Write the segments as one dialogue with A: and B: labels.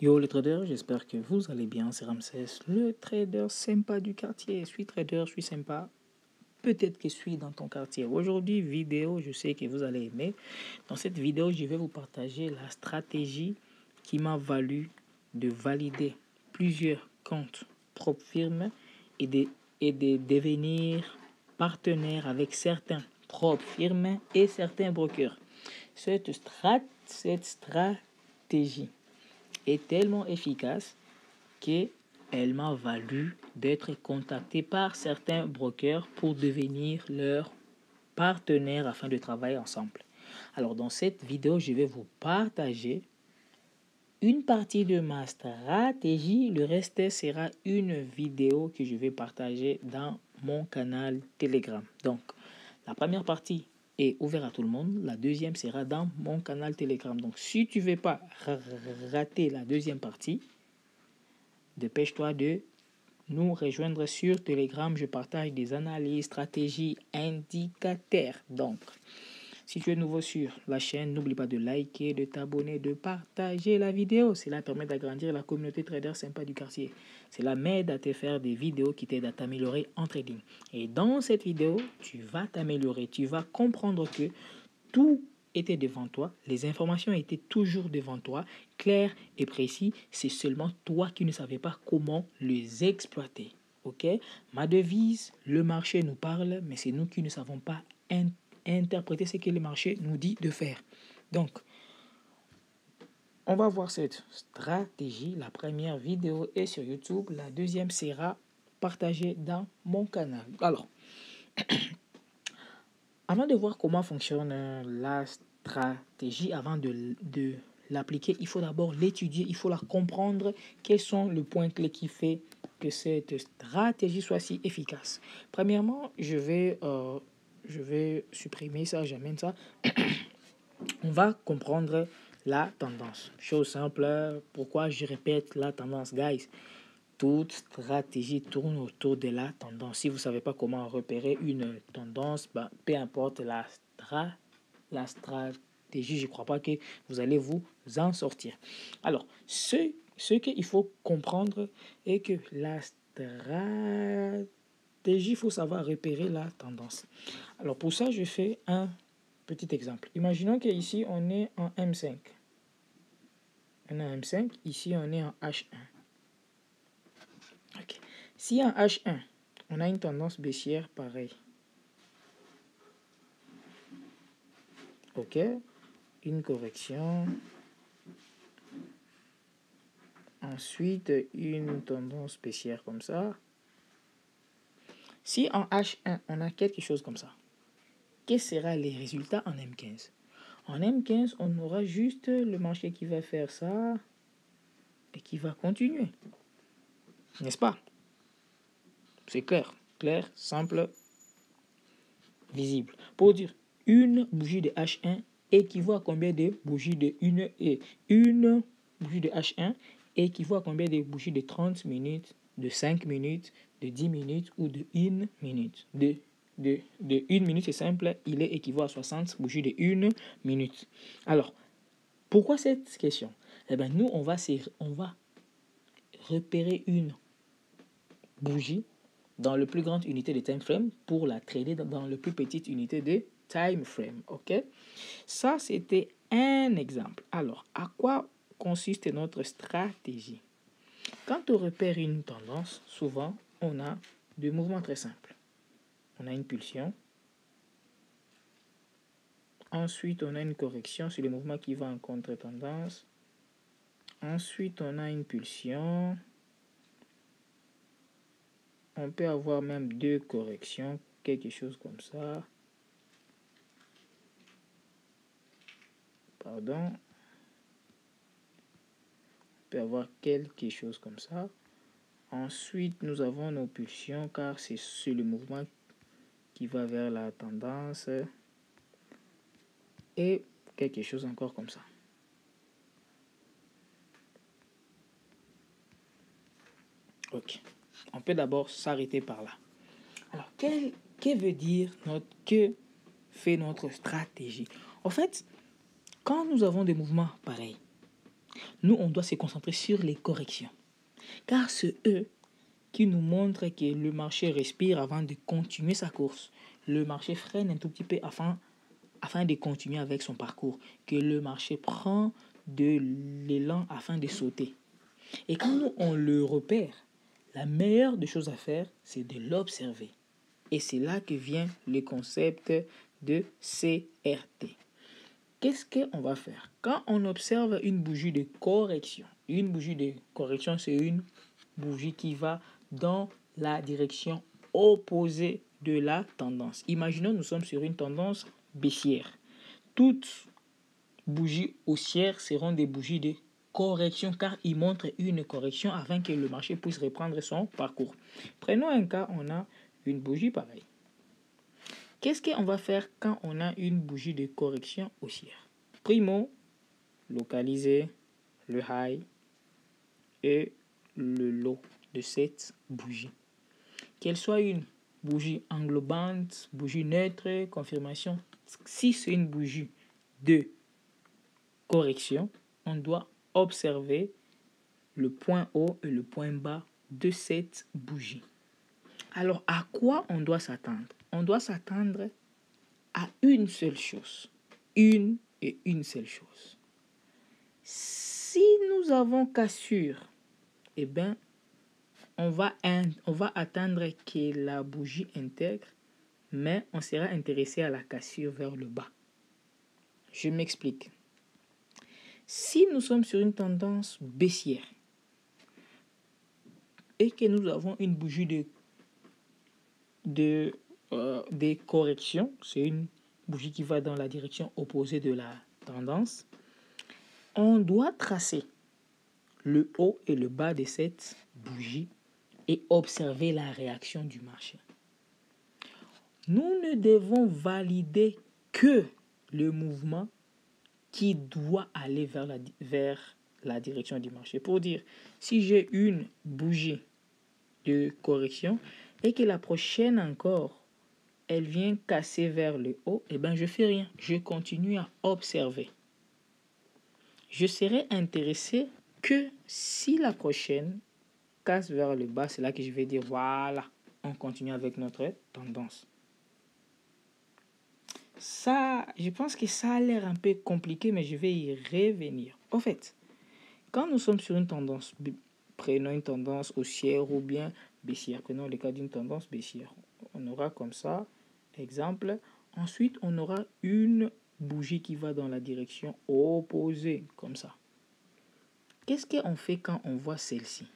A: Yo les traders, j'espère que vous allez bien, c'est Ramsès, le trader sympa du quartier. Je suis trader, je suis sympa, peut-être que je suis dans ton quartier. Aujourd'hui, vidéo, je sais que vous allez aimer. Dans cette vidéo, je vais vous partager la stratégie qui m'a valu de valider plusieurs comptes propres firmes et de devenir partenaire avec certains propres firmes et certains brokers. Cette stratégie est tellement efficace qu'elle m'a valu d'être contacté par certains brokers pour devenir leur partenaire afin de travailler ensemble. Alors dans cette vidéo, je vais vous partager une partie de ma stratégie. Le reste sera une vidéo que je vais partager dans mon canal Telegram. Donc la première partie est ouverte à tout le monde. La deuxième sera dans mon canal Telegram. Donc si tu ne veux pas rater la deuxième partie, dépêche-toi de nous rejoindre sur Telegram. Je partage des analyses, stratégies, indicateurs. Donc, si tu es nouveau sur la chaîne, n'oublie pas de liker, de t'abonner, de partager la vidéo. Cela permet d'agrandir la communauté trader sympa du quartier. Cela m'aide à te faire des vidéos qui t'aident à t'améliorer en trading. Et dans cette vidéo, tu vas t'améliorer. Tu vas comprendre que tout était devant toi, les informations étaient toujours devant toi, claires et précis. C'est seulement toi qui ne savais pas comment les exploiter. Ok? Ma devise, le marché nous parle, mais c'est nous qui ne savons pas interpréter ce que le marché nous dit de faire. Donc, on va voir cette stratégie. La première vidéo est sur YouTube, la deuxième sera partagée dans mon canal. Alors, avant de voir comment fonctionne la stratégie, avant de l'appliquer, il faut d'abord l'étudier, il faut la comprendre. Quels sont les points clés qui font que cette stratégie soit si efficace? Premièrement, je vais supprimer ça, j'amène ça. On va comprendre la tendance. Chose simple, pourquoi je répète la tendance, guys? Toute stratégie tourne autour de la tendance. Si vous ne savez pas comment repérer une tendance, peu importe la stratégie, je ne crois pas que vous allez vous en sortir. Alors, ce qu'il faut comprendre est que la stratégie, il faut savoir repérer la tendance. Alors, pour ça, je fais un petit exemple. Imaginons qu'ici, on est en M5. On est en M5, ici, on est en H1. Okay. Si en H1, on a une tendance baissière pareille, ok, une correction, ensuite une tendance baissière comme ça. Si en H1, on a quelque chose comme ça, quels seront les résultats en M15? En M15, on aura juste le marché qui va faire ça et qui va continuer. N'est-ce pas? C'est clair, simple, visible. Pour dire, une bougie de H1 équivaut à combien de bougies de une bougie de H1 équivaut à combien de bougies de 30 minutes, de 5 minutes, de 10 minutes ou de 1 minute. De 1 minute, c'est simple, il est équivaut à 60 bougies de 1 minute. Alors, pourquoi cette question? Eh bien, nous, on va repérer une bougie dans la plus grande unité de time frame pour la trader dans la plus petite unité de time frame. Ok? Ça, c'était un exemple. Alors, à quoi consiste notre stratégie? Quand on repère une tendance, souvent, on a deux mouvements très simples. On a une pulsion. Ensuite, on a une correction sur le mouvement qui va en contre-tendance. Ensuite, on a une pulsion. On peut avoir même deux corrections, quelque chose comme ça. Pardon. On peut avoir quelque chose comme ça. Ensuite, nous avons nos pulsions car c'est le mouvement qui va vers la tendance. Et quelque chose encore comme ça. Ok. On peut d'abord s'arrêter par là. Alors, que fait notre stratégie? En fait, quand nous avons des mouvements pareils, Nous, on doit se concentrer sur les corrections. Car c'est eux qui nous montrent que le marché respire avant de continuer sa course. Le marché freine un tout petit peu afin de continuer avec son parcours. Que le marché prend de l'élan afin de sauter. Et quand nous, on le repère, la meilleure des choses à faire, c'est de l'observer. Et c'est là que vient le concept de CRT. Qu'est-ce qu'on va faire? Quand on observe une bougie de correction, c'est une bougie qui va dans la direction opposée de la tendance. Imaginons nous sommes sur une tendance baissière. Toutes bougies haussières seront des bougies de correction car ils montrent une correction afin que le marché puisse reprendre son parcours. Prenons un cas, on a une bougie pareille. Qu'est-ce qu'on va faire quand on a une bougie de correction haussière? Primo, localiser le high et le low de cette bougie. Qu'elle soit une bougie englobante, bougie neutre, confirmation. Si c'est une bougie de correction, on doit observer le point haut et le point bas de cette bougie. Alors, à quoi on doit s'attendre? On doit s'attendre à une seule chose. Une seule chose. Si nous avons cassure, eh bien, on va attendre que la bougie intègre, mais on sera intéressé à la cassure vers le bas. Je m'explique. Si nous sommes sur une tendance baissière et que nous avons une bougie de correction, c'est une bougie qui va dans la direction opposée de la tendance, on doit tracer le haut et le bas de cette bougie et observer la réaction du marché. Nous ne devons valider que le mouvement qui doit aller vers la direction du marché. Pour dire, si j'ai une bougie de correction et que la prochaine encore, elle vient casser vers le haut, eh bien je fais rien. Je continue à observer. Je serai intéressé que si la prochaine casse vers le bas, c'est là que je vais dire voilà, on continue avec notre tendance. Ça, je pense que ça a l'air un peu compliqué, mais je vais y revenir. En fait, quand nous sommes sur une tendance, prenons une tendance haussière ou bien baissière. Prenons le cas d'une tendance baissière. On aura comme ça, exemple. Ensuite, on aura une bougie qui va dans la direction opposée, comme ça. Qu'est-ce qu'on fait quand on voit celle-ci?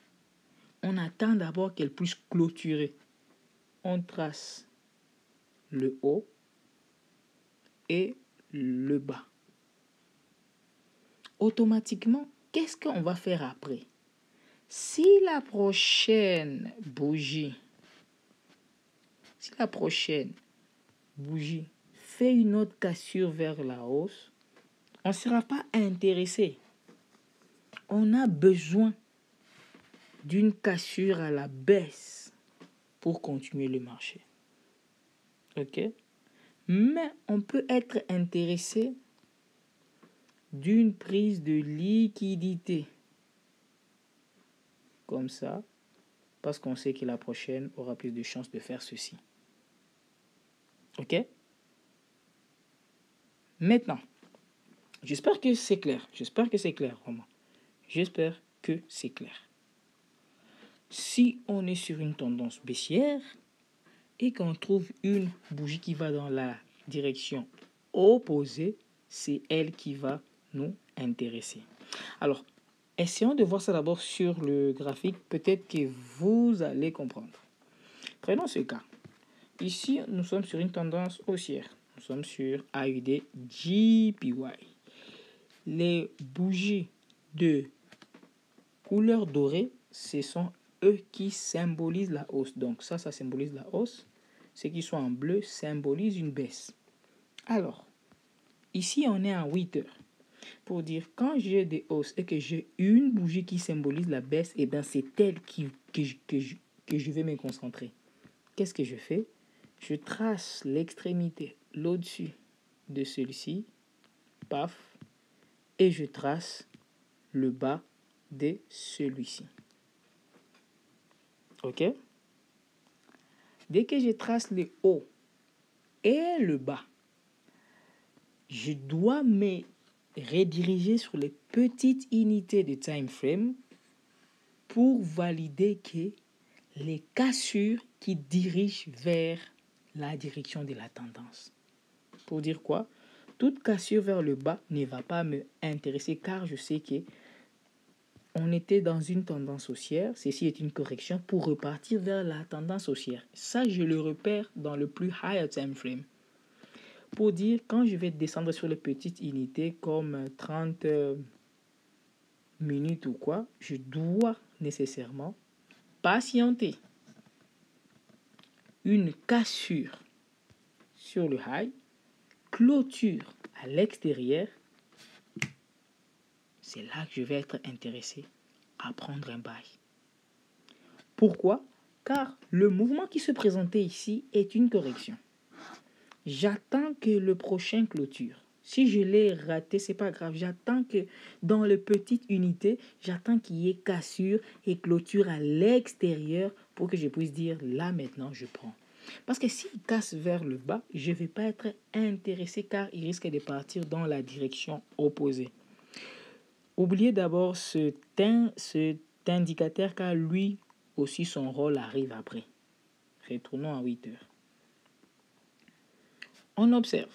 A: On attend d'abord qu'elle puisse clôturer. On trace le haut et le bas. Automatiquement, qu'est-ce qu'on va faire après? Si la prochaine bougie fait une autre cassure vers la hausse, on ne sera pas intéressé. On a besoin d'une cassure à la baisse pour continuer le marché. OK? Mais on peut être intéressé d'une prise de liquidité. Comme ça, parce qu'on sait que la prochaine aura plus de chances de faire ceci. OK? Maintenant, j'espère que c'est clair. Vraiment. J'espère que c'est clair. Si on est sur une tendance baissière et qu'on trouve une bougie qui va dans la direction opposée, c'est elle qui va nous intéresser. Alors, essayons de voir ça d'abord sur le graphique. Peut-être que vous allez comprendre. Prenons ce cas. Ici, nous sommes sur une tendance haussière. Nous sommes sur AUD JPY. Les bougies de couleur dorée, ce sont eux qui symbolisent la hausse. Donc ça symbolise la hausse. Ce qui sont en bleu symbolise une baisse. Alors, ici, on est à 8 heures. Pour dire, quand j'ai des hausses et que j'ai une bougie qui symbolise la baisse, eh bien, c'est elle que je vais me concentrer. Qu'est-ce que je fais? Je trace l'extrémité, l'au-dessus de celui-ci, paf, et je trace le bas de celui-ci. OK? Dès que je trace le haut et le bas, je dois me rediriger sur les petites unités de time frame pour valider que les cassures qui dirigent vers la direction de la tendance. Pour dire quoi? Toute cassure vers le bas ne va pas me intéresser car je sais que on était dans une tendance haussière. Ceci est une correction pour repartir vers la tendance haussière. Ça, je le repère dans le plus high time frame. Pour dire, quand je vais descendre sur les petites unités comme 30 minutes ou quoi, je dois nécessairement patienter. Une cassure sur le high, clôture à l'extérieur, c'est là que je vais être intéressé à prendre un buy. Pourquoi? Car le mouvement qui se présentait ici est une correction. J'attends que le prochain clôture. Si je l'ai raté, c'est pas grave. J'attends que dans les petites unités, j'attends qu'il y ait cassure et clôture à l'extérieur pour que je puisse dire là maintenant je prends. Parce que s'il casse vers le bas, je ne vais pas être intéressé car il risque de partir dans la direction opposée. Oubliez d'abord cet indicateur car lui aussi son rôle arrive après. Retournons à 8 heures. On observe.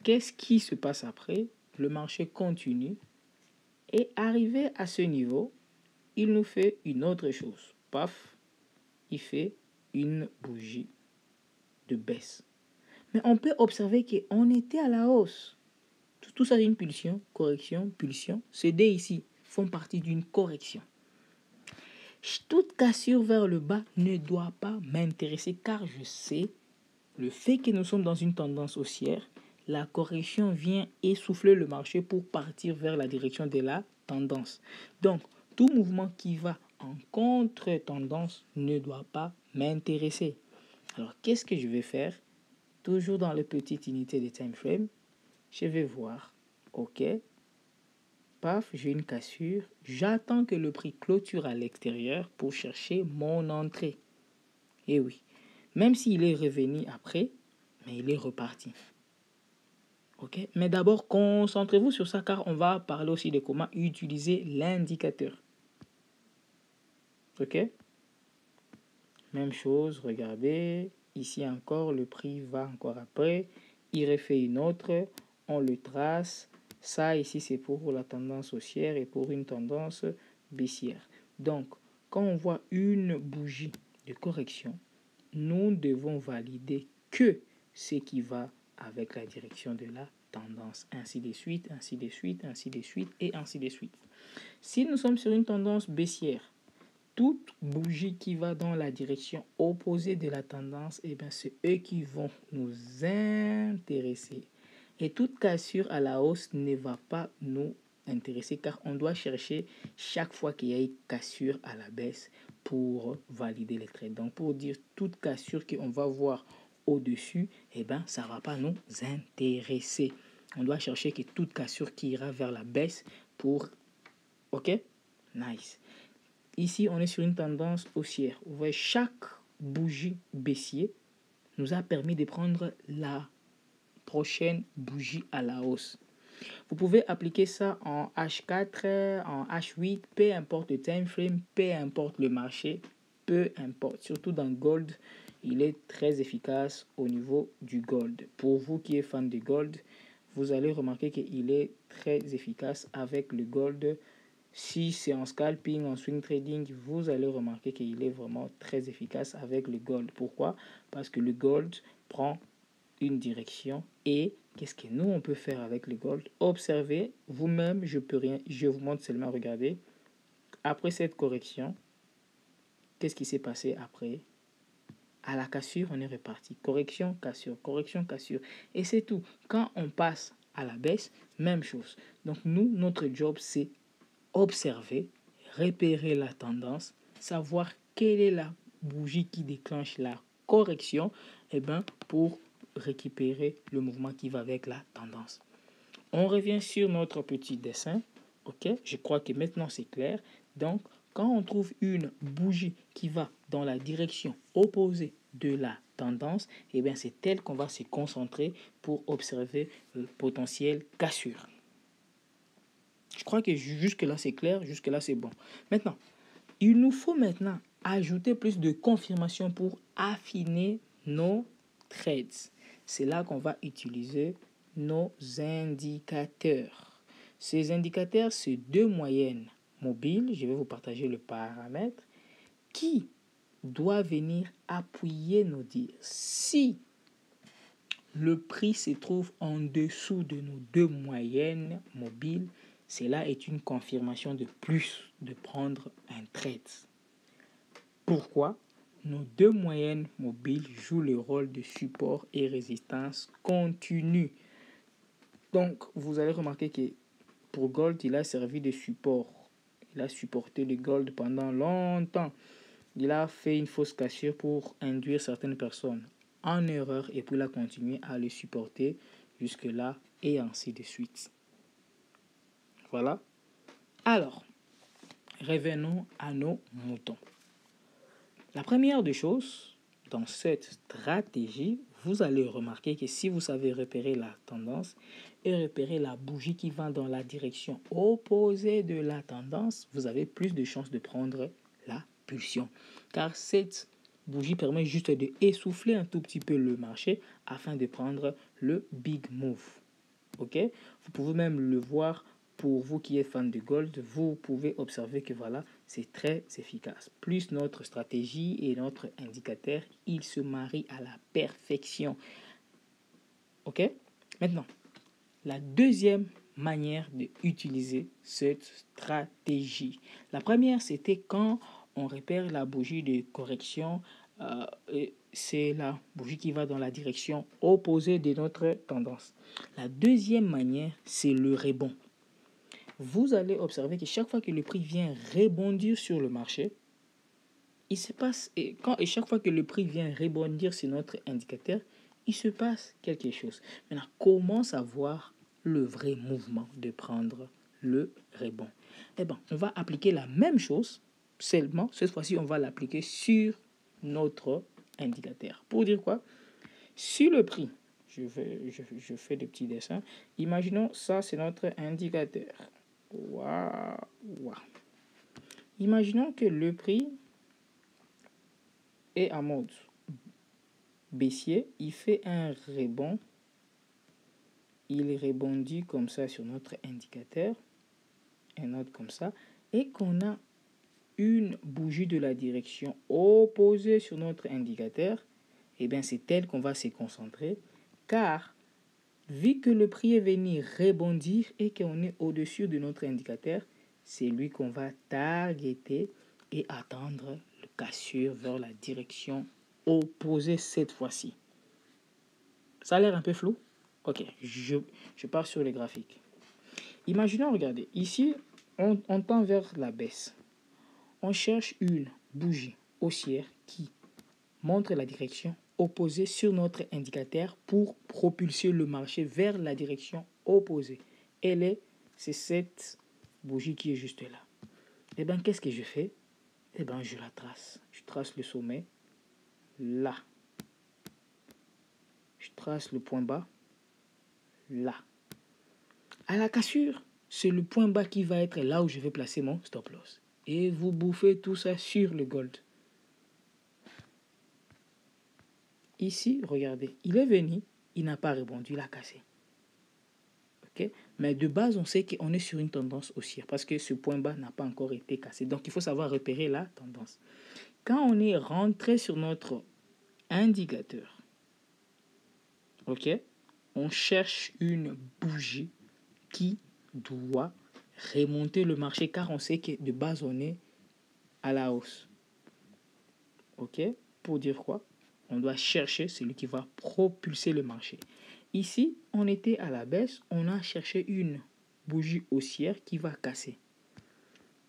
A: Qu'est-ce qui se passe après? Le marché continue et arrivé à ce niveau, il nous fait une autre chose. Paf, il fait une bougie de baisse. Mais on peut observer qu'on était à la hausse. Tout ça est une pulsion, correction, pulsion. Ces deux ici font partie d'une correction. Toute cassure vers le bas ne doit pas m'intéresser car je sais le fait que nous sommes dans une tendance haussière, la correction vient essouffler le marché pour partir vers la direction de la tendance. Donc, tout mouvement qui va en contre-tendance ne doit pas m'intéresser. Alors, qu'est-ce que je vais faire? Toujours dans les petites unités de time frame, je vais voir, ok, paf, j'ai une cassure, j'attends que le prix clôture à l'extérieur pour chercher mon entrée. Et oui, même s'il est revenu après, mais il est reparti. Ok, mais d'abord, concentrez-vous sur ça car on va parler aussi de comment utiliser l'indicateur. Ok, même chose, regardez. Ici encore, le prix va encore après. Il refait une autre. On le trace. Ça, ici, c'est pour la tendance haussière et pour une tendance baissière. Donc, quand on voit une bougie de correction, nous devons valider que ce qui va avec la direction de la tendance. Ainsi de suite, ainsi de suite, ainsi de suite et ainsi de suite. Si nous sommes sur une tendance baissière, toute bougie qui va dans la direction opposée de la tendance, eh bien, c'est eux qui vont nous intéresser. Et toute cassure à la hausse ne va pas nous intéresser car on doit chercher chaque fois qu'il y a une cassure à la baisse pour valider les trades. Donc, pour dire toute cassure qu'on va voir au-dessus, eh bien, ça ne va pas nous intéresser. On doit chercher que toute cassure qui ira vers la baisse pour... Ok? Nice. Ici, on est sur une tendance haussière. Vous voyez, chaque bougie baissier nous a permis de prendre la prochaine bougie à la hausse. Vous pouvez appliquer ça en H4, en H8, peu importe le time frame, peu importe le marché, peu importe. Surtout dans Gold, il est très efficace au niveau du Gold. Pour vous qui êtes fan de Gold, vous allez remarquer qu'il est très efficace avec le Gold. Si c'est en scalping, en swing trading, vous allez remarquer qu'il est vraiment très efficace avec le Gold. Pourquoi? Parce que le Gold prend une direction et qu'est-ce que nous on peut faire avec le Gold? Observez vous-même, je peux rien, je vous montre seulement, regardez. Après cette correction, qu'est-ce qui s'est passé après? À la cassure, on est reparti. Correction, cassure, correction, cassure. Et c'est tout. Quand on passe à la baisse, même chose. Donc nous, notre job, c'est observer, repérer la tendance, savoir quelle est la bougie qui déclenche la correction, et bien pour récupérer le mouvement qui va avec la tendance. On revient sur notre petit dessin. Ok, je crois que maintenant c'est clair. Donc, quand on trouve une bougie qui va dans la direction opposée de la tendance, eh bien c'est elle qu'on va se concentrer pour observer le potentiel cassure. Je crois que jusque-là c'est clair, jusque-là c'est bon. Maintenant, il nous faut maintenant ajouter plus de confirmation pour affiner nos trades. C'est là qu'on va utiliser nos indicateurs. Ces indicateurs, c'est deux moyennes mobiles. Je vais vous partager le paramètre qui doit venir appuyer nos dires. Si le prix se trouve en dessous de nos deux moyennes mobiles, cela est une confirmation de plus de prendre un trade. Pourquoi? Nos deux moyennes mobiles jouent le rôle de support et résistance continue. Donc, vous allez remarquer que pour Gold, il a servi de support. Il a supporté le Gold pendant longtemps. Il a fait une fausse cassure pour induire certaines personnes en erreur et puis il a continué à le supporter jusque-là et ainsi de suite. Voilà. Alors, revenons à nos moutons. La première des choses, dans cette stratégie, vous allez remarquer que si vous savez repérer la tendance et repérer la bougie qui va dans la direction opposée de la tendance, vous avez plus de chances de prendre la pulsion. Car cette bougie permet juste de essouffler un tout petit peu le marché afin de prendre le big move. Ok? Vous pouvez même le voir. Pour vous qui êtes fan de gold, vous pouvez observer que voilà, c'est très efficace. Plus notre stratégie et notre indicateur, ils se marient à la perfection. Ok? Maintenant, la deuxième manière d'utiliser cette stratégie. La première, c'était quand on repère la bougie de correction. C'est la bougie qui va dans la direction opposée de notre tendance. La deuxième manière, c'est le rebond. Vous allez observer que chaque fois que le prix vient rebondir sur le marché, il se passe, et chaque fois que le prix vient rebondir sur notre indicateur, il se passe quelque chose. Maintenant, comment savoir le vrai mouvement de prendre le rebond? Eh bien, on va appliquer la même chose, seulement, cette fois-ci, on va l'appliquer sur notre indicateur. Pour dire quoi? Sur le prix, je fais des petits dessins. Imaginons, ça, c'est notre indicateur. Wow. Imaginons que le prix est en mode baissier, il fait un rebond, il rebondit comme ça sur notre indicateur, un autre comme ça, et qu'on a une bougie de la direction opposée sur notre indicateur, et bien c'est elle qu'on va se concentrer, car vu que le prix est venu rebondir et qu'on est au-dessus de notre indicateur, c'est lui qu'on va targeter et attendre le cassure vers la direction opposée cette fois-ci. Ça a l'air un peu flou? Ok, je pars sur les graphiques. Imaginons, regardez, ici, on tend vers la baisse. On cherche une bougie haussière qui montre la direction opposée sur notre indicateur pour propulser le marché vers la direction opposée. C'est cette bougie qui est juste là. Et bien, qu'est-ce que je fais? Eh bien, je la trace. Je trace le sommet là. Je trace le point bas là. À la cassure, c'est le point bas qui va être là où je vais placer mon stop loss. Et vous bouffez tout ça sur le gold. Ici, regardez, il est venu, il n'a pas rebondi, il a cassé. Okay? Mais de base, on sait qu'on est sur une tendance haussière parce que ce point bas n'a pas encore été cassé. Donc, il faut savoir repérer la tendance. Quand on est rentré sur notre indicateur, ok, on cherche une bougie qui doit remonter le marché car on sait que de base, on est à la hausse. Ok? Pour dire quoi? On doit chercher celui qui va propulser le marché. Ici, on était à la baisse, on a cherché une bougie haussière qui va casser.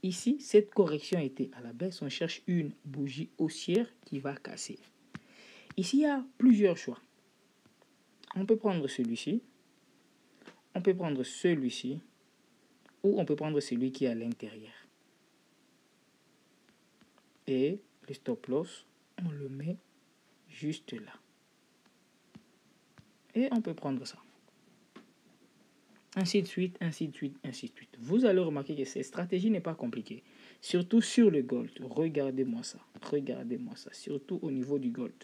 A: Ici, cette correction était à la baisse, on cherche une bougie haussière qui va casser. Ici, il y a plusieurs choix. On peut prendre celui-ci, on peut prendre celui-ci, ou on peut prendre celui qui est à l'intérieur. Et le stop loss, on le met juste là. Et on peut prendre ça. Ainsi de suite, ainsi de suite, ainsi de suite. Vous allez remarquer que cette stratégie n'est pas compliquée. Surtout sur le gold. Regardez-moi ça. Regardez-moi ça. Surtout au niveau du gold.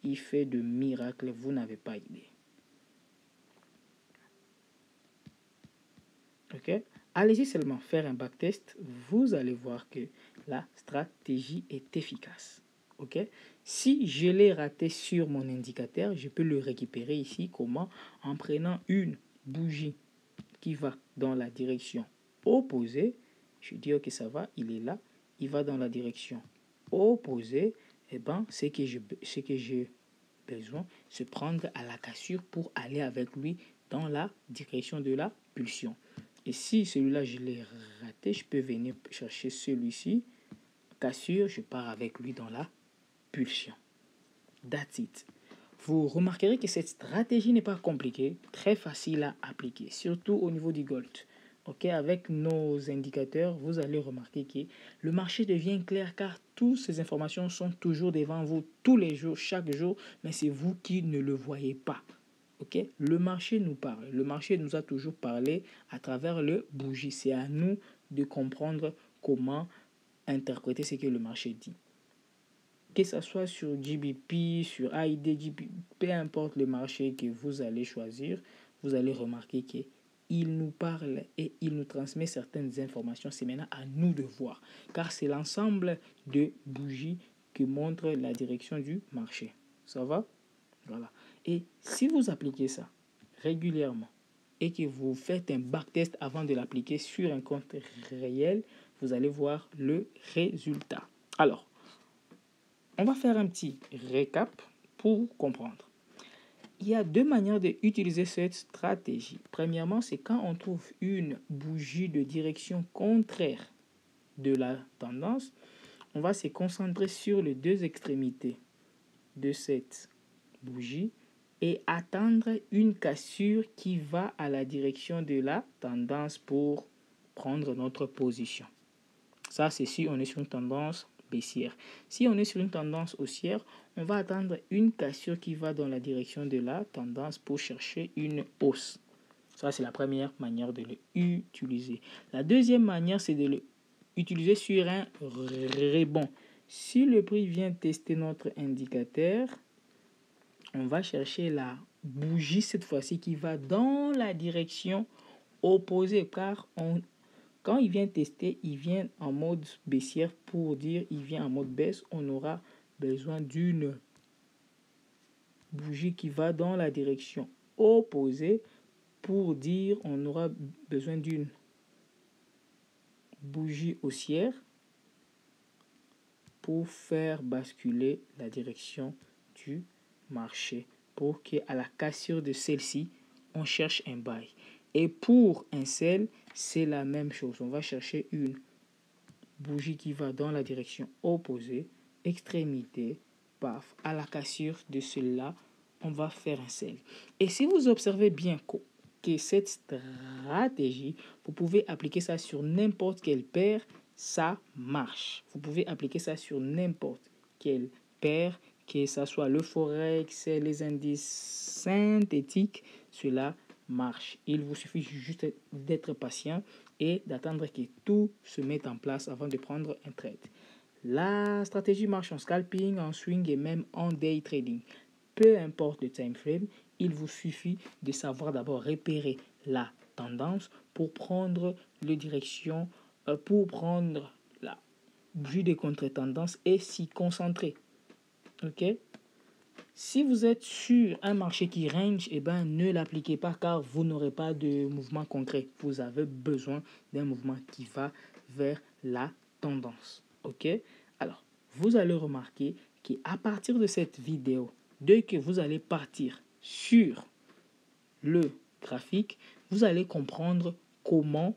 A: Il fait de miracles, vous n'avez pas idée. Ok? Allez-y seulement faire un backtest. Vous allez voir que la stratégie est efficace. Ok? Si je l'ai raté sur mon indicateur, je peux le récupérer ici. Comment? En prenant une bougie qui va dans la direction opposée. Je dis ok, ça va, il est là. Il va dans la direction opposée. Et ben, ce que j'ai besoin, c'est prendre à la cassure pour aller avec lui dans la direction de la pulsion. Et si celui-là, je l'ai raté, je peux venir chercher celui-ci. Cassure, je pars avec lui dans la pulsion. That's it. Vous remarquerez que cette stratégie n'est pas compliquée, très facile à appliquer, surtout au niveau du gold. Ok, avec nos indicateurs, vous allez remarquer que le marché devient clair car toutes ces informations sont toujours devant vous tous les jours, chaque jour, mais c'est vous qui ne le voyez pas. Ok, le marché nous parle. Le marché nous a toujours parlé à travers le bougie. C'est à nous de comprendre comment interpréter ce que le marché dit. Que ce soit sur GBP, sur IDGB, peu importe le marché que vous allez choisir, vous allez remarquer qu'il nous parle et il nous transmet certaines informations. C'est maintenant à nous de voir, car c'est l'ensemble de bougies qui montrent la direction du marché. Ça va? Voilà. Et si vous appliquez ça régulièrement et que vous faites un backtest avant de l'appliquer sur un compte réel, vous allez voir le résultat. Alors, on va faire un petit récap pour comprendre. Il y a deux manières d'utiliser cette stratégie. Premièrement, c'est quand on trouve une bougie de direction contraire de la tendance, on va se concentrer sur les deux extrémités de cette bougie et attendre une cassure qui va à la direction de la tendance pour prendre notre position. Ça, c'est si on est sur une tendance baissière. Si on est sur une tendance haussière, on va attendre une cassure qui va dans la direction de la tendance pour chercher une hausse. Ça, c'est la première manière de l'utiliser. La deuxième manière, c'est de l'utiliser sur un rebond. Si le prix vient tester notre indicateur, on va chercher la bougie cette fois-ci qui va dans la direction opposée car quand il vient tester, il vient en mode baissière pour dire il vient en mode baisse. On aura besoin d'une bougie qui va dans la direction opposée pour dire on aura besoin d'une bougie haussière pour faire basculer la direction du marché pour qu'à la cassure de celle-ci, on cherche un buy. Et pour un sell, c'est la même chose. On va chercher une bougie qui va dans la direction opposée, extrémité, paf, à la cassure de celle-là, on va faire un sell. Et si vous observez bien que cette stratégie, vous pouvez appliquer ça sur n'importe quelle paire, ça marche. Vous pouvez appliquer ça sur n'importe quelle paire, que ce soit le forex, les indices synthétiques, cela marche. Il vous suffit juste d'être patient et d'attendre que tout se mette en place avant de prendre un trade. La stratégie marche en scalping, en swing et même en day trading. Peu importe le time frame, il vous suffit de savoir d'abord repérer la tendance pour prendre la direction, pour prendre la vue des contre-tendances et s'y concentrer. Ok? Si vous êtes sur un marché qui range, eh ben, ne l'appliquez pas car vous n'aurez pas de mouvement concret. Vous avez besoin d'un mouvement qui va vers la tendance. Ok? Alors, vous allez remarquer qu'à partir de cette vidéo, dès que vous allez partir sur le graphique, vous allez comprendre comment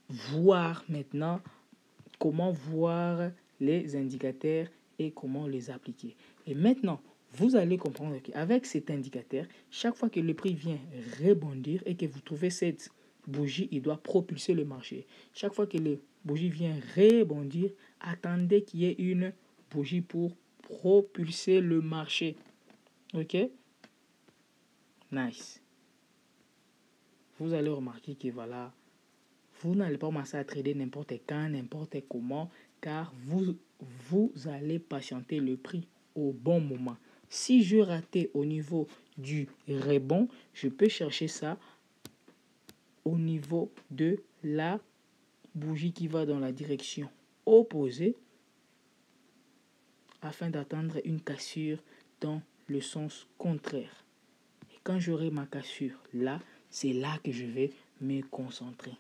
A: voir maintenant, comment voir les indicateurs et comment les appliquer. Et maintenant, vous allez comprendre qu'avec cet indicateur, chaque fois que le prix vient rebondir et que vous trouvez cette bougie, il doit propulser le marché. Chaque fois que le bougie vient rebondir, attendez qu'il y ait une bougie pour propulser le marché. Ok? Nice. Vous allez remarquer que voilà, vous n'allez pas commencer à trader n'importe quand, n'importe comment, car vous allez patienter le prix au bon moment. Si je ratais au niveau du rebond, je peux chercher ça au niveau de la bougie qui va dans la direction opposée afin d'attendre une cassure dans le sens contraire. Et quand j'aurai ma cassure là, c'est là que je vais me concentrer.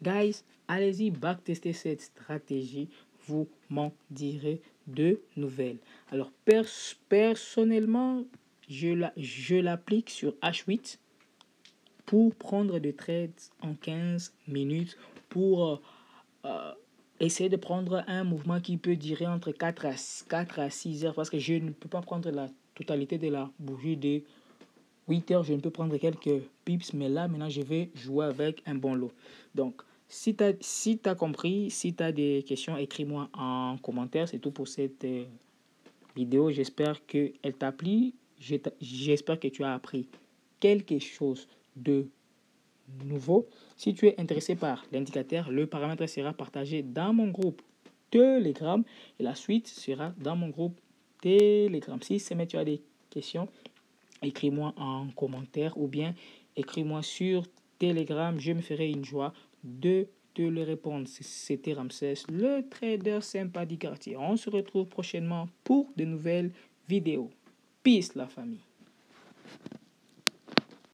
A: Guys, allez-y, backtester cette stratégie, vous m'en direz de nouvelles. Alors, personnellement, je l'applique sur H8 pour prendre des trades en 15 minutes pour essayer de prendre un mouvement qui peut durer entre 4 à 6 heures parce que je ne peux pas prendre la totalité de la bougie de 8 heures. Je ne peux prendre quelques pips, mais là, maintenant, je vais jouer avec un bon lot. Donc, si tu as compris, si tu as des questions, écris-moi en commentaire. C'est tout pour cette vidéo. J'espère qu'elle t'a plu. J'espère que tu as appris quelque chose de nouveau. Si tu es intéressé par l'indicateur, le paramètre sera partagé dans mon groupe Telegram et la suite sera dans mon groupe Telegram. Si tu as des questions, écris-moi en commentaire ou bien écris-moi sur Telegram. Je me ferai une joie de te le répondre. C'était Ramsès, le trader sympa du quartier. On se retrouve prochainement pour de nouvelles vidéos. Peace la famille.